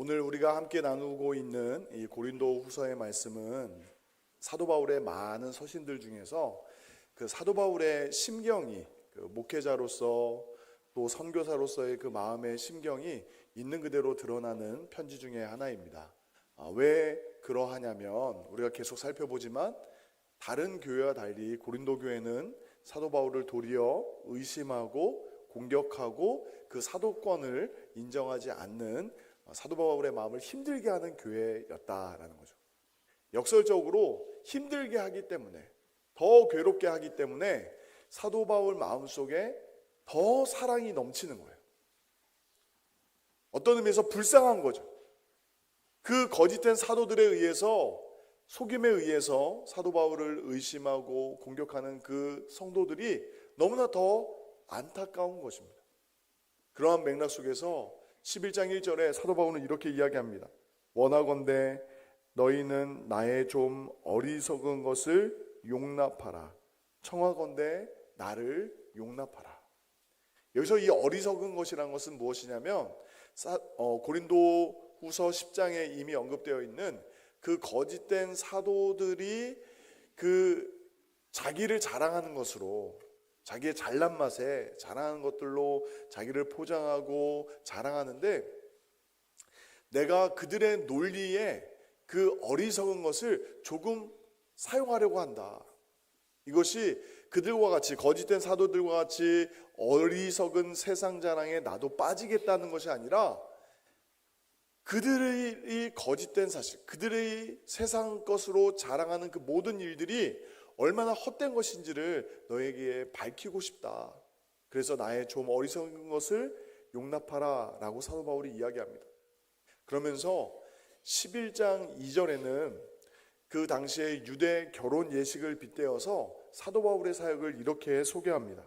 오늘 우리가 함께 나누고 있는 이 고린도 후서의 말씀은 사도 바울의 많은 서신들 중에서 그 사도 바울의 심경이 그 목회자로서 또 선교사로서의 그 마음의 심경이 있는 그대로 드러나는 편지 중에 하나입니다. 왜 그러하냐면 우리가 계속 살펴보지만 다른 교회와 달리 고린도 교회는 사도 바울을 도리어 의심하고 공격하고 그 사도권을 인정하지 않는 사도 바울의 마음을 힘들게 하는 교회였다라는 거죠. 역설적으로 힘들게 하기 때문에, 더 괴롭게 하기 때문에 사도 바울 마음속에 더 사랑이 넘치는 거예요. 어떤 의미에서 불쌍한 거죠. 그 거짓된 사도들에 의해서, 속임에 의해서 사도 바울을 의심하고 공격하는 그 성도들이 너무나 더 안타까운 것입니다. 그러한 맥락 속에서 11장 1절에 사도 바울은 이렇게 이야기합니다. 원하건대 너희는 나의 좀 어리석은 것을 용납하라. 청하건대 나를 용납하라. 여기서 이 어리석은 것이라는 것은 무엇이냐면 고린도 후서 10장에 이미 언급되어 있는 그 거짓된 사도들이 그 자기를 자랑하는 것으로, 자기의 잘난 맛에 자랑하는 것들로 자기를 포장하고 자랑하는데, 내가 그들의 논리에 그 어리석은 것을 조금 사용하려고 한다. 이것이 그들과 같이, 거짓된 사도들과 같이 어리석은 세상 자랑에 나도 빠지겠다는 것이 아니라 그들의 거짓된 사실, 그들의 세상 것으로 자랑하는 그 모든 일들이 얼마나 헛된 것인지를 너에게 밝히고 싶다. 그래서 나의 좀 어리석은 것을 용납하라 라고 사도 바울이 이야기합니다. 그러면서 11장 2절에는 그 당시에 유대 결혼 예식을 빗대어서 사도 바울의 사역을 이렇게 소개합니다.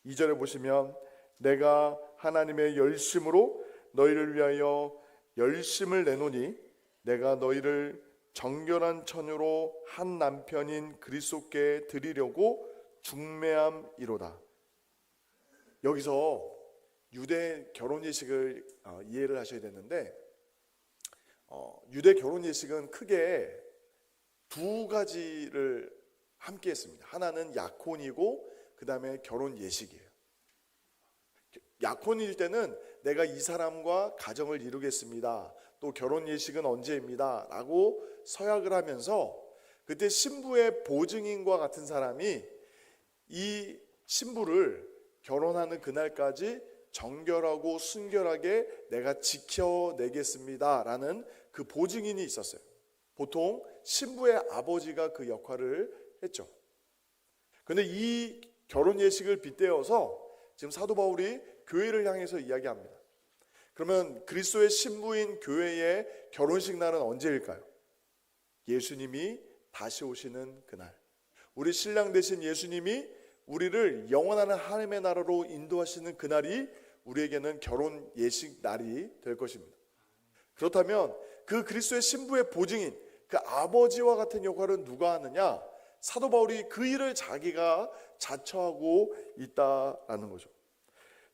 2절에 보시면 내가 하나님의 열심으로 너희를 위하여 열심을 내노니 내가 너희를 정결한 처녀로 한 남편인 그리스도께 드리려고 중매함이로다. 여기서 유대 결혼 예식을 이해를 하셔야 되는데, 유대 결혼 예식은 크게 두 가지를 함께 했습니다. 하나는 약혼이고 그 다음에 결혼 예식이에요. 약혼일 때는 내가 이 사람과 가정을 이루겠습니다. 또 결혼 예식은 언제입니다. 라고 서약을 하면서 그때 신부의 보증인과 같은 사람이 이 신부를 결혼하는 그날까지 정결하고 순결하게 내가 지켜내겠습니다. 라는 그 보증인이 있었어요. 보통 신부의 아버지가 그 역할을 했죠. 그런데 이 결혼 예식을 빗대어서 지금 사도 바울이 교회를 향해서 이야기합니다. 그러면 그리스도의 신부인 교회의 결혼식 날은 언제일까요? 예수님이 다시 오시는 그날, 우리 신랑 되신 예수님이 우리를 영원한 하나님의 나라로 인도하시는 그날이 우리에게는 결혼 예식 날이 될 것입니다. 그렇다면 그 그리스도의 신부의 보증인, 그 아버지와 같은 역할은 누가 하느냐? 사도 바울이 그 일을 자기가 자처하고 있다라는 거죠.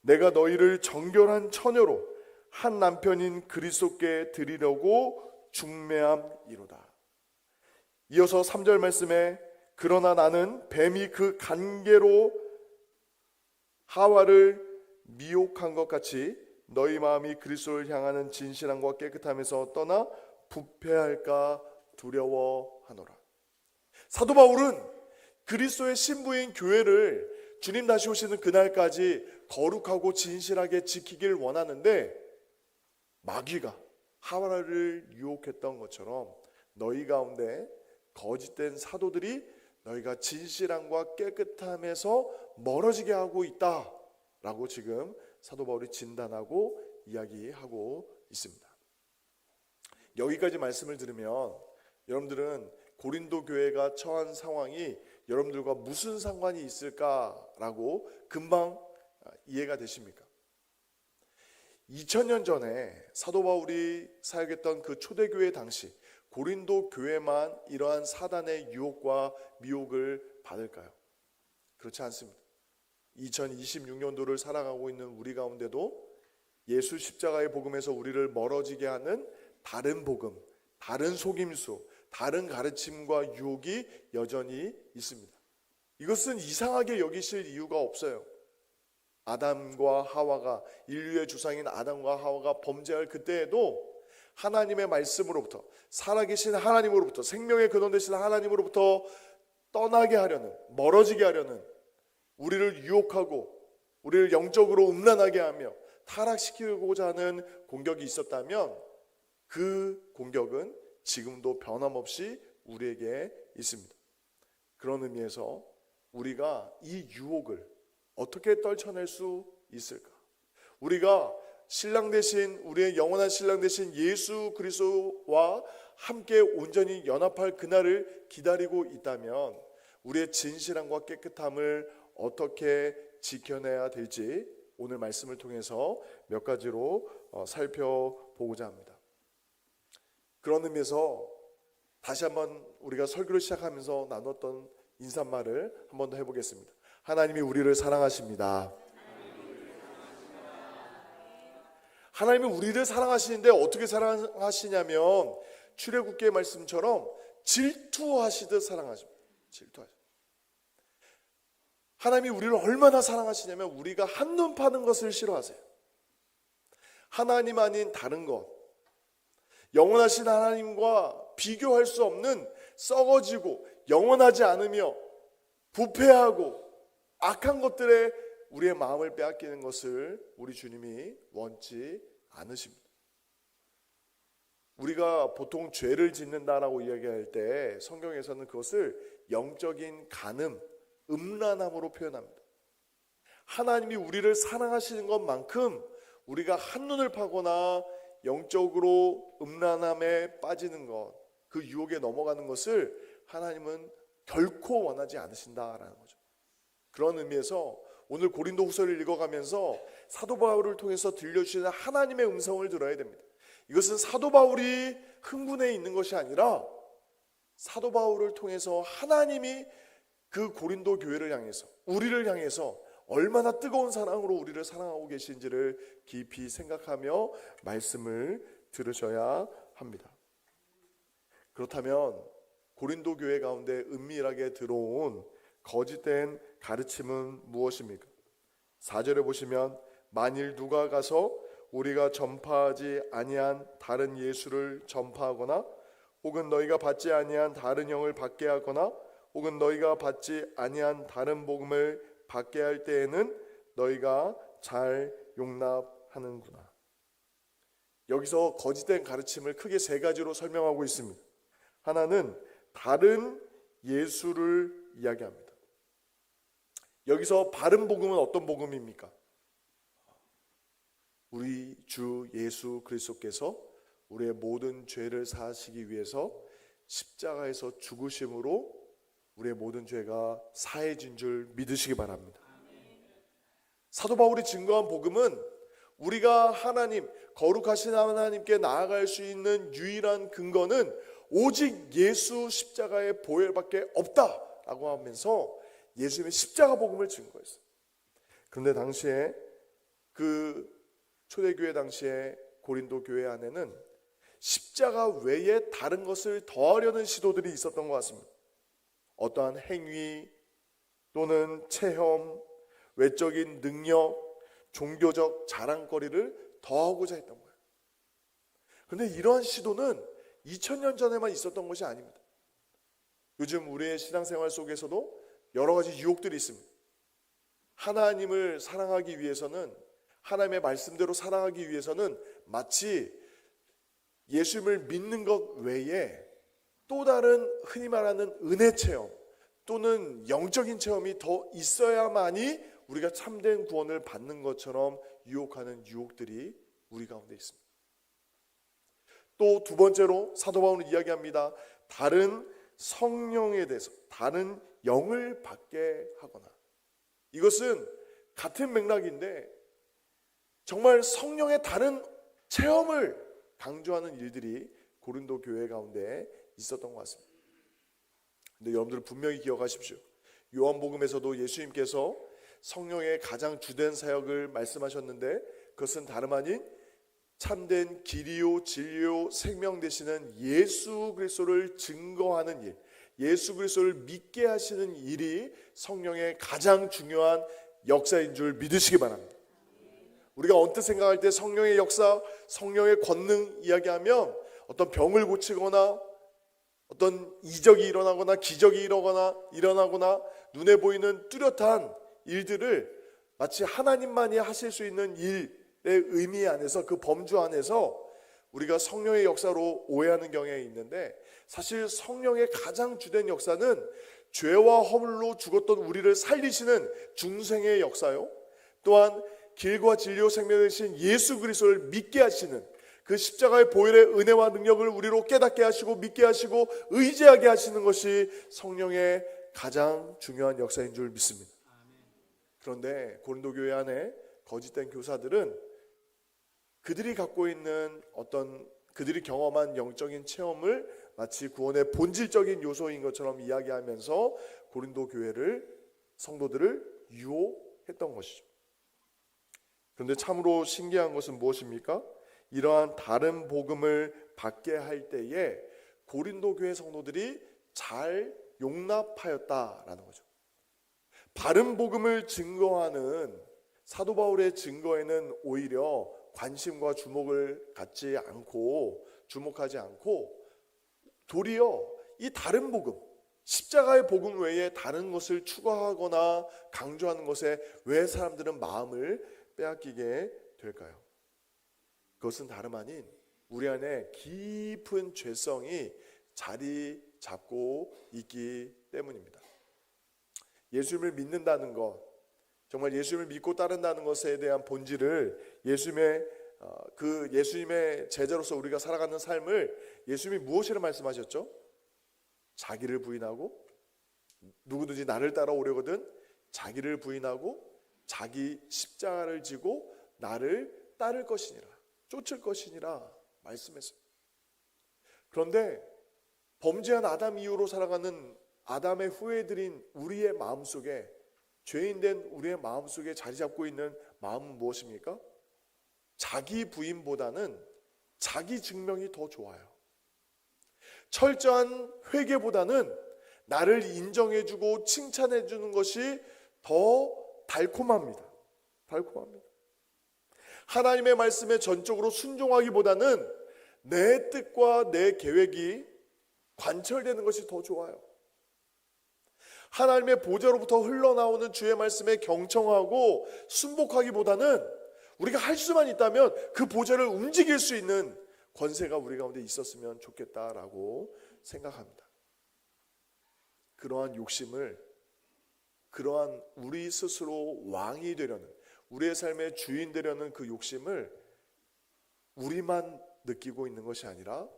내가 너희를 정결한 처녀로 한 남편인 그리스도께 드리려고 중매함이로다. 이어서 3절 말씀에 그러나 나는 뱀이 그 간계로 하와를 미혹한 것 같이 너희 마음이 그리스도를 향하는 진실함과 깨끗함에서 떠나 부패할까 두려워하노라. 사도 바울은 그리스도의 신부인 교회를 주님 다시 오시는 그날까지 거룩하고 진실하게 지키길 원하는데, 마귀가 하와를 유혹했던 것처럼 너희 가운데 거짓된 사도들이 너희가 진실함과 깨끗함에서 멀어지게 하고 있다라고 지금 사도 바울이 진단하고 이야기하고 있습니다. 여기까지 말씀을 들으면 여러분들은 고린도 교회가 처한 상황이 여러분들과 무슨 상관이 있을까라고 금방 이해가 되십니까? 2000년 전에 사도 바울이 사역했던 그 초대교회 당시 고린도 교회만 이러한 사단의 유혹과 미혹을 받을까요? 그렇지 않습니다. 2026년도를 살아가고 있는 우리 가운데도 예수 십자가의 복음에서 우리를 멀어지게 하는 다른 복음, 다른 속임수, 다른 가르침과 유혹이 여전히 있습니다. 이것은 이상하게 여기실 이유가 없어요. 아담과 하와가, 인류의 주상인 아담과 하와가 범죄할 그때에도 하나님의 말씀으로부터, 살아계신 하나님으로부터, 생명의 근원 되신 하나님으로부터 떠나게 하려는, 멀어지게 하려는, 우리를 유혹하고 우리를 영적으로 음란하게 하며 타락시키고자 하는 공격이 있었다면 그 공격은 지금도 변함없이 우리에게 있습니다. 그런 의미에서 우리가 이 유혹을 어떻게 떨쳐낼 수 있을까? 우리가 신랑 되신, 우리의 영원한 신랑 되신 예수 그리스도와 함께 온전히 연합할 그날을 기다리고 있다면 우리의 진실함과 깨끗함을 어떻게 지켜내야 될지 오늘 말씀을 통해서 몇 가지로 살펴보고자 합니다. 그런 의미에서 다시 한번 우리가 설교를 시작하면서 나눴던 인사말을 한 번 더 해보겠습니다. 하나님이 우리를 사랑하십니다. 하나님이 우리를 사랑하시는데 어떻게 사랑하시냐면 출애굽기의 말씀처럼 질투하시듯 사랑하십니다. 질투하십니다. 하나님이 우리를 얼마나 사랑하시냐면 우리가 한눈 파는 것을 싫어하세요. 하나님 아닌 다른 것, 영원하신 하나님과 비교할 수 없는 썩어지고 영원하지 않으며 부패하고 악한 것들에 우리의 마음을 빼앗기는 것을 우리 주님이 원치 않으십니다. 우리가 보통 죄를 짓는다라고 이야기할 때 성경에서는 그것을 영적인 간음, 음란함으로 표현합니다. 하나님이 우리를 사랑하시는 것만큼 우리가 한눈을 파거나 영적으로 음란함에 빠지는 것, 그 유혹에 넘어가는 것을 하나님은 결코 원하지 않으신다라는 거죠. 그런 의미에서 오늘 고린도 후서를 읽어가면서 사도 바울을 통해서 들려주시는 하나님의 음성을 들어야 됩니다. 이것은 사도 바울이 흥분해 있는 것이 아니라 사도 바울을 통해서 하나님이 그 고린도 교회를 향해서, 우리를 향해서 얼마나 뜨거운 사랑으로 우리를 사랑하고 계신지를 깊이 생각하며 말씀을 들으셔야 합니다. 그렇다면 고린도 교회 가운데 은밀하게 들어온 거짓된 가르침은 무엇입니까? 4절에 보시면 만일 누가 가서 우리가 전파하지 아니한 다른 예수를 전파하거나 혹은 너희가 받지 아니한 다른 영을 받게 하거나 혹은 너희가 받지 아니한 다른 복음을 받게 할 때에는 너희가 잘 용납하는구나. 여기서 거짓된 가르침을 크게 세 가지로 설명하고 있습니다. 하나는 다른 예수를 이야기합니다. 여기서 바른 복음은 어떤 복음입니까? 우리 주 예수 그리스도께서 우리의 모든 죄를 사하시기 위해서 십자가에서 죽으심으로 우리의 모든 죄가 사해진 줄 믿으시기 바랍니다. 사도 바울이 증거한 복음은 우리가 하나님, 거룩하신 하나님께 나아갈 수 있는 유일한 근거는 오직 예수 십자가의 보혈밖에 없다라고 하면서 예수님의 십자가 복음을 증거했어요. 그런데 당시에 그 초대교회 당시에 고린도 교회 안에는 십자가 외에 다른 것을 더하려는 시도들이 있었던 것 같습니다. 어떠한 행위 또는 체험, 외적인 능력, 종교적 자랑거리를 더하고자 했던 거예요. 그런데 이러한 시도는 2000년 전에만 있었던 것이 아닙니다. 요즘 우리의 신앙생활 속에서도 여러 가지 유혹들이 있습니다. 하나님을 사랑하기 위해서는, 하나님의 말씀대로 사랑하기 위해서는 마치 예수님을 믿는 것 외에 또 다른 흔히 말하는 은혜 체험 또는 영적인 체험이 더 있어야만이 우리가 참된 구원을 받는 것처럼 유혹하는 유혹들이 우리 가운데 있습니다. 또 두 번째로 사도 바울은 이야기합니다. 다른 성령에 대해서, 다른 영을 받게 하거나. 이것은 같은 맥락인데 정말 성령의 다른 체험을 강조하는 일들이 고린도 교회 가운데 있었던 것 같습니다. 근데 여러분들 분명히 기억하십시오. 요한복음에서도 예수님께서 성령의 가장 주된 사역을 말씀하셨는데 그것은 다름 아닌 참된 길이요 진리요 생명 되시는 예수 그리스도를 증거하는 일, 예수 그리스도를 믿게 하시는 일이 성령의 가장 중요한 역사인 줄 믿으시기 바랍니다. 우리가 언뜻 생각할 때 성령의 역사, 성령의 권능 이야기하면 어떤 병을 고치거나 어떤 이적이 일어나거나 기적이 일어나거나 눈에 보이는 뚜렷한 일들을 마치 하나님만이 하실 수 있는 일의 의미 안에서, 그 범주 안에서 우리가 성령의 역사로 오해하는 경향이 있는데, 사실 성령의 가장 주된 역사는 죄와 허물로 죽었던 우리를 살리시는 중생의 역사요, 또한 길과 진리와 생명 되신 예수 그리스도를 믿게 하시는 그 십자가의 보혈의 은혜와 능력을 우리로 깨닫게 하시고 믿게 하시고 의지하게 하시는 것이 성령의 가장 중요한 역사인 줄 믿습니다. 그런데 고린도 교회 안에 거짓된 교사들은 그들이 갖고 있는 어떤 그들이 경험한 영적인 체험을 마치 구원의 본질적인 요소인 것처럼 이야기하면서 고린도 교회를, 성도들을 유혹했던 것이죠. 그런데 참으로 신기한 것은 무엇입니까? 이러한 다른 복음을 받게 할 때에 고린도 교회 성도들이 잘 용납하였다라는 거죠. 바른 복음을 증거하는 사도 바울의 증거에는 오히려 관심과 주목하지 않고 도리어 이 다른 복음, 십자가의 복음 외에 다른 것을 추구하거나 강조하는 것에 왜 사람들은 마음을 빼앗기게 될까요? 그것은 다름 아닌 우리 안에 깊은 죄성이 자리 잡고 있기 때문입니다. 예수님을 믿는다는 것, 정말 예수님을 믿고 따른다는 것에 대한 본질을 예수님의 제자로서 우리가 살아가는 삶을 예수님이 무엇이라 말씀하셨죠? 자기를 부인하고, 누구든지 나를 따라오려거든 자기를 부인하고 자기 십자가를 지고 나를 따를 것이니라, 쫓을 것이니라 말씀했어요. 그런데 범죄한 아담 이후로 살아가는 아담의 후예들인 우리의 마음속에, 죄인된 우리의 마음속에 자리 잡고 있는 마음은 무엇입니까? 자기 부인보다는 자기 증명이 더 좋아요. 철저한 회개보다는 나를 인정해주고 칭찬해주는 것이 더 달콤합니다. 하나님의 말씀에 전적으로 순종하기보다는 내 뜻과 내 계획이 관철되는 것이 더 좋아요. 하나님의 보좌로부터 흘러나오는 주의 말씀에 경청하고 순복하기보다는 우리가 할 수만 있다면 그 보좌를 움직일 수 있는 권세가 우리 가운데 있었으면 좋겠다라고 생각합니다. 그러한 욕심을, 그러한 우리 스스로 왕이 되려는, 우리의 삶의 주인 되려는 그 욕심을 우리만 느끼고 있는 것이 아니라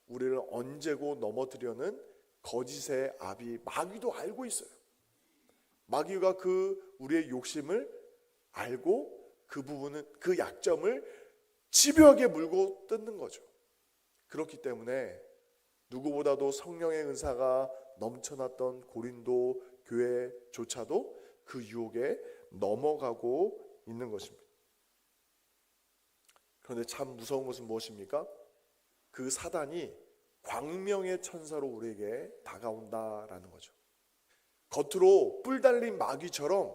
우리를 언제고 넘어뜨려는 거짓의 아비 마귀도 알고 있어요. 마귀가 그 우리의 욕심을 알고 그 약점을 집요하게 물고 뜯는 거죠. 그렇기 때문에 누구보다도 성령의 은사가 넘쳐났던 고린도 교회조차도 그 유혹에 넘어가고 있는 것입니다. 그런데 참 무서운 것은 무엇입니까? 그 사단이 광명의 천사로 우리에게 다가온다라는 거죠. 겉으로 뿔 달린 마귀처럼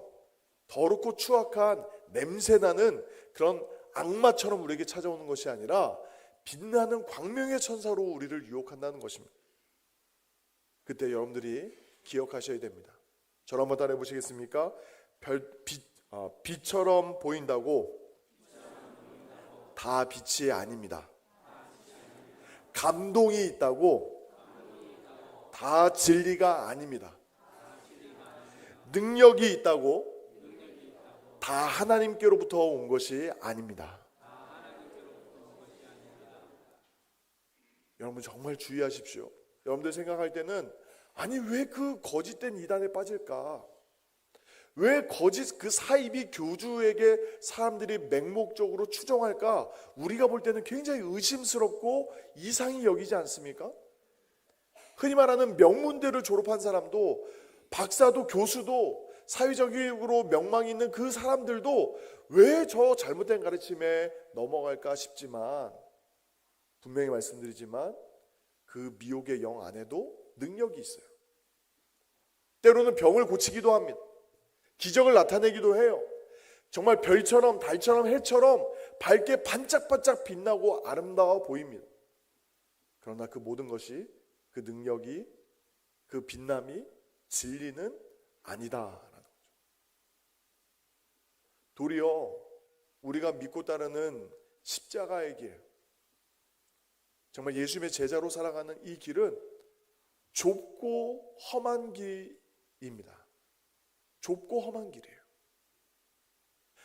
더럽고 추악한 냄새나는 그런 악마처럼 우리에게 찾아오는 것이 아니라 빛나는 광명의 천사로 우리를 유혹한다는 것입니다. 그때 여러분들이 기억하셔야 됩니다. 저를 한번 따라해 보시겠습니까? 빛처럼 보인다고 다 빛이 아닙니다. 감동이 있다고 다 진리가 아닙니다. 능력이 있다고 다 하나님께로부터 온 것이 아닙니다. 여러분 정말 주의하십시오. 여러분들 생각할 때는 아니 왜 그 거짓된 이단에 빠질까? 왜 거짓 그 사이비 교주에게 사람들이 맹목적으로 추종할까? 우리가 볼 때는 굉장히 의심스럽고 이상히 여기지 않습니까? 흔히 말하는 명문대를 졸업한 사람도, 박사도, 교수도, 사회적으로 명망이 있는 그 사람들도 왜 저 잘못된 가르침에 넘어갈까 싶지만 분명히 말씀드리지만 그 미혹의 영 안에도 능력이 있어요. 때로는 병을 고치기도 합니다. 기적을 나타내기도 해요. 정말 별처럼 달처럼 해처럼 밝게 반짝반짝 빛나고 아름다워 보입니다. 그러나 그 모든 것이, 그 능력이, 그 빛남이 진리는 아니다라는 거죠. 도리어 우리가 믿고 따르는 십자가의 길, 정말 예수님의 제자로 살아가는 이 길은 좁고 험한 길입니다. 좁고 험한 길이에요.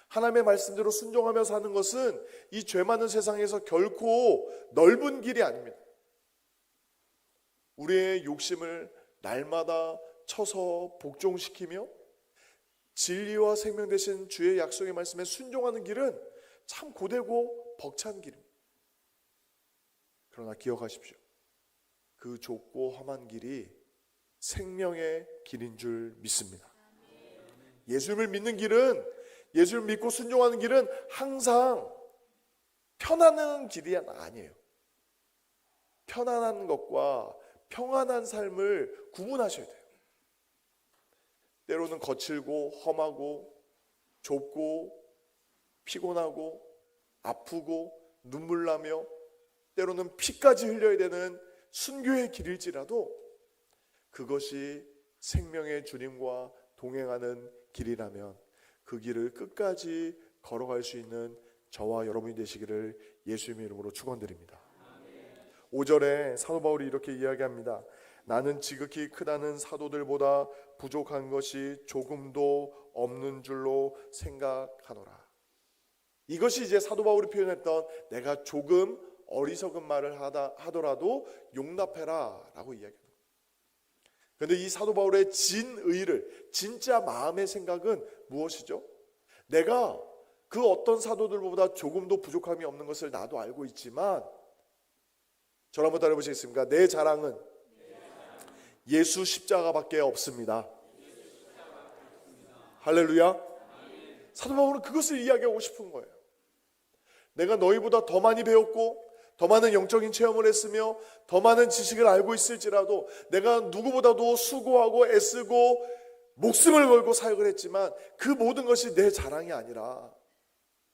하나님의 말씀대로 순종하며 사는 것은 이 죄 많은 세상에서 결코 넓은 길이 아닙니다. 우리의 욕심을 날마다 쳐서 복종시키며 진리와 생명 되신 주의 약속의 말씀에 순종하는 길은 참 고되고 벅찬 길입니다. 그러나 기억하십시오. 그 좁고 험한 길이 생명의 길인 줄 믿습니다. 예수님을 믿는 길은, 예수를 믿고 순종하는 길은 항상 편안한 길이 아니에요. 편안한 것과 평안한 삶을 구분하셔야 돼요. 때로는 거칠고 험하고 좁고 피곤하고 아프고 눈물나며 때로는 피까지 흘려야 되는 순교의 길일지라도 그것이 생명의 주님과 동행하는 길이라면 그 길을 끝까지 걸어갈 수 있는 저와 여러분이 되시기를 예수님의 이름으로 축원드립니다. 5절에 사도 바울이 이렇게 이야기합니다. 나는 지극히 크다는 사도들보다 부족한 것이 조금도 없는 줄로 생각하노라. 이것이 이제 사도 바울이 표현했던 내가 조금 어리석은 말을 하더라도 용납해라 라고 이야기합니다. 그런데 이 사도 바울의 진의를, 진짜 마음의 생각은 무엇이죠? 내가 그 어떤 사도들보다 조금도 부족함이 없는 것을 나도 알고 있지만, 저를 한번 따라해보시겠습니까? 내 자랑은 예수 십자가밖에 없습니다. 할렐루야. 사도 바울은 그것을 이야기하고 싶은 거예요. 내가 너희보다 더 많이 배웠고 더 많은 영적인 체험을 했으며 더 많은 지식을 알고 있을지라도 내가 누구보다도 수고하고 애쓰고 목숨을 걸고 사역을 했지만 그 모든 것이 내 자랑이 아니라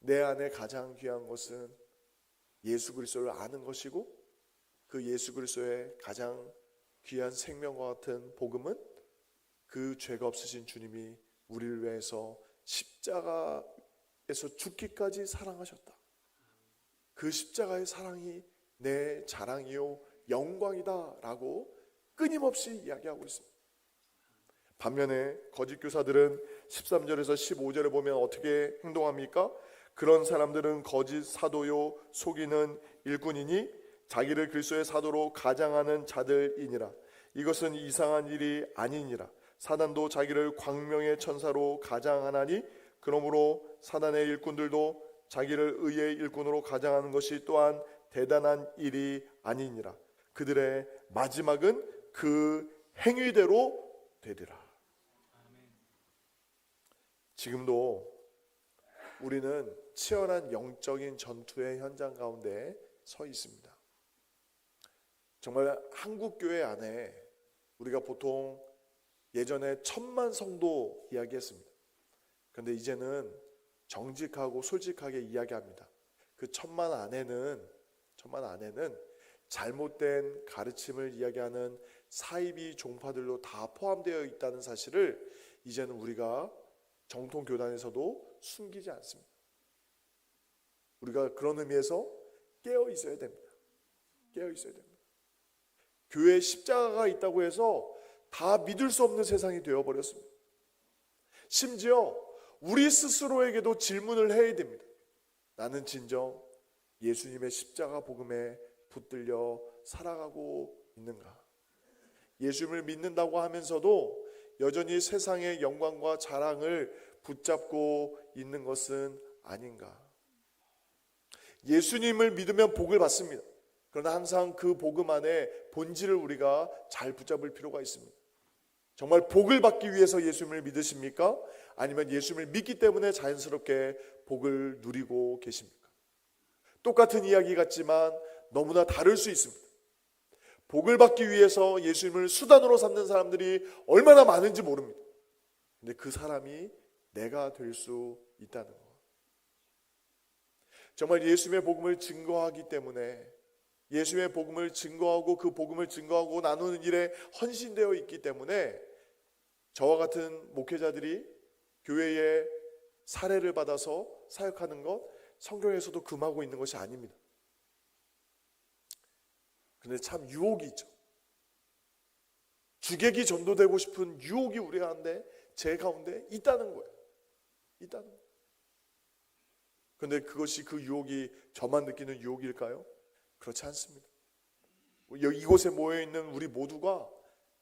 내 안에 가장 귀한 것은 예수 그리스도를 아는 것이고 그 예수 그리스도의 가장 귀한 생명과 같은 복음은 그 죄가 없으신 주님이 우리를 위해서 십자가에서 죽기까지 사랑하셨다. 그 십자가의 사랑이 내 자랑이요 영광이다 라고 끊임없이 이야기하고 있습니다. 반면에 거짓 교사들은 13절에서 15절에 보면 어떻게 행동합니까? 그런 사람들은 거짓 사도요 속이는 일꾼이니 자기를 그리스도의 사도로 가장하는 자들이니라. 이것은 이상한 일이 아니니라. 사단도 자기를 광명의 천사로 가장하나니 그러므로 사단의 일꾼들도 자기를 의의 일꾼으로 가장하는 것이 또한 대단한 일이 아니니라. 그들의 마지막은 그 행위대로 되리라. 지금도 우리는 치열한 영적인 전투의 현장 가운데 서 있습니다. 정말 한국교회 안에 우리가 보통 예전에 1000만 성도 이야기했습니다. 그런데 이제는 정직하고 솔직하게 이야기합니다. 그 1000만 안에는 잘못된 가르침을 이야기하는 사이비 종파들로 다 포함되어 있다는 사실을 이제는 우리가 정통 교단에서도 숨기지 않습니다. 우리가 그런 의미에서 깨어 있어야 됩니다. 깨어 있어야 됩니다. 교회에 십자가가 있다고 해서 다 믿을 수 없는 세상이 되어버렸습니다. 심지어 우리 스스로에게도 질문을 해야 됩니다. 나는 진정 예수님의 십자가 복음에 붙들려 살아가고 있는가? 예수님을 믿는다고 하면서도 여전히 세상의 영광과 자랑을 붙잡고 있는 것은 아닌가? 예수님을 믿으면 복을 받습니다. 그러나 항상 그 복음 안에 본질을 우리가 잘 붙잡을 필요가 있습니다. 정말 복을 받기 위해서 예수님을 믿으십니까? 아니면 예수님을 믿기 때문에 자연스럽게 복을 누리고 계십니까? 똑같은 이야기 같지만 너무나 다를 수 있습니다. 복을 받기 위해서 예수님을 수단으로 삼는 사람들이 얼마나 많은지 모릅니다. 근데 그 사람이 내가 될 수 있다는 것. 정말 예수님의 복음을 증거하기 때문에, 예수님의 복음을 증거하고 그 복음을 증거하고 나누는 일에 헌신되어 있기 때문에 저와 같은 목회자들이 교회에 사례를 받아서 사역하는 것, 성경에서도 금하고 있는 것이 아닙니다. 근데 참 유혹이 있죠. 주객이 전도되고 싶은 유혹이 우리 가운데, 제 가운데 있다는 거예요. 있다는 거예요. 근데 그것이 그 유혹이 저만 느끼는 유혹일까요? 그렇지 않습니다. 이곳에 모여있는 우리 모두가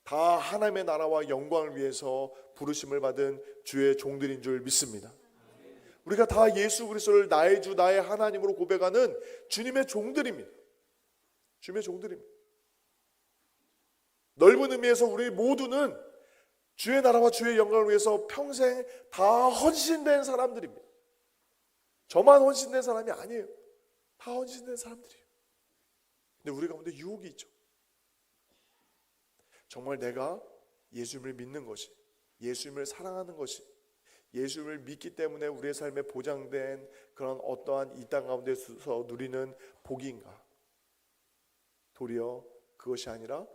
다 하나님의 나라와 영광을 위해서 부르심을 받은 주의 종들인 줄 믿습니다. 우리가 다 예수 그리스도를 나의 주 나의 하나님으로 고백하는 주님의 종들입니다. 주님의 종들입니다. 넓은 의미에서 우리 모두는 주의 나라와 주의 영광을 위해서 평생 다 헌신된 사람들입니다. 저만 헌신된 사람이 아니에요. 다 헌신된 사람들이에요. 근데 우리 가운데 유혹이 있죠. 정말 내가 예수님을 믿는 것이, 예수님을 사랑하는 것이, 예수님을 믿기 때문에 우리의 삶에 보장된 그런 어떠한 이 땅 가운데서 누리는 복인가? 도리어 그것이 아니라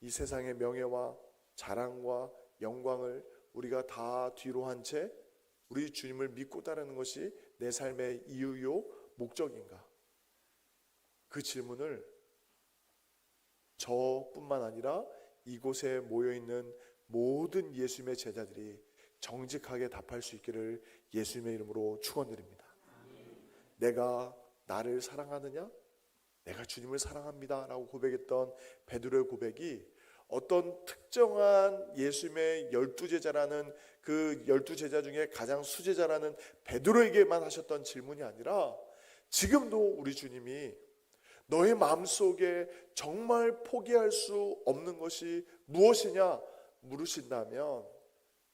이 세상의 명예와 자랑과 영광을 우리가 다 뒤로 한 채 우리 주님을 믿고 따르는 것이 내 삶의 이유요 목적인가? 그 질문을 저뿐만 아니라 이곳에 모여있는 모든 예수님의 제자들이 정직하게 답할 수 있기를 예수님의 이름으로 축원드립니다. 내가 나를 사랑하느냐? 내가 주님을 사랑합니다 라고 고백했던 베드로의 고백이 어떤 특정한 예수님의 12제자라는 그 12제자 중에 가장 수제자라는 베드로에게만 하셨던 질문이 아니라 지금도 우리 주님이 너의 마음속에 정말 포기할 수 없는 것이 무엇이냐 물으신다면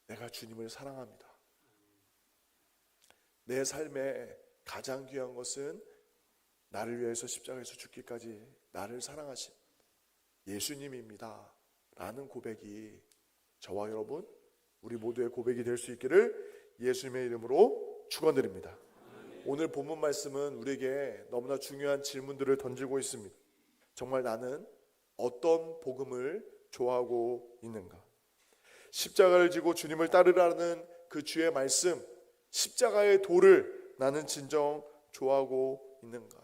내가 주님을 사랑합니다. 내 삶에 가장 귀한 것은 나를 위해서 십자가에서 죽기까지 나를 사랑하신 예수님입니다 라는 고백이 저와 여러분 우리 모두의 고백이 될 수 있기를 예수님의 이름으로 축원드립니다. 오늘 본문 말씀은 우리에게 너무나 중요한 질문들을 던지고 있습니다. 정말 나는 어떤 복음을 좋아하고 있는가? 십자가를 지고 주님을 따르라는 그 주의 말씀, 십자가의 도를 나는 진정 좋아하고 있는가?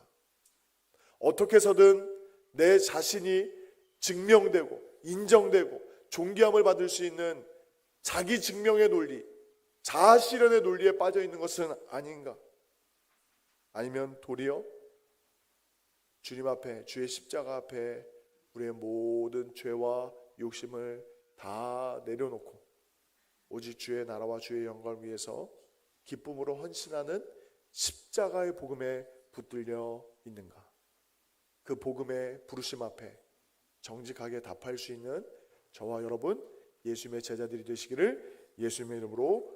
어떻게 해서든 내 자신이 증명되고 인정되고 존귀함을 받을 수 있는 자기 증명의 논리, 자아 실현의 논리에 빠져 있는 것은 아닌가? 아니면 도리어 주님 앞에, 주의 십자가 앞에 우리의 모든 죄와 욕심을 다 내려놓고 오직 주의 나라와 주의 영광을 위해서 기쁨으로 헌신하는 십자가의 복음에 붙들려 있는가? 그 복음의 부르심 앞에 정직하게 답할 수 있는 저와 여러분 예수님의 제자들이 되시기를 예수님의 이름으로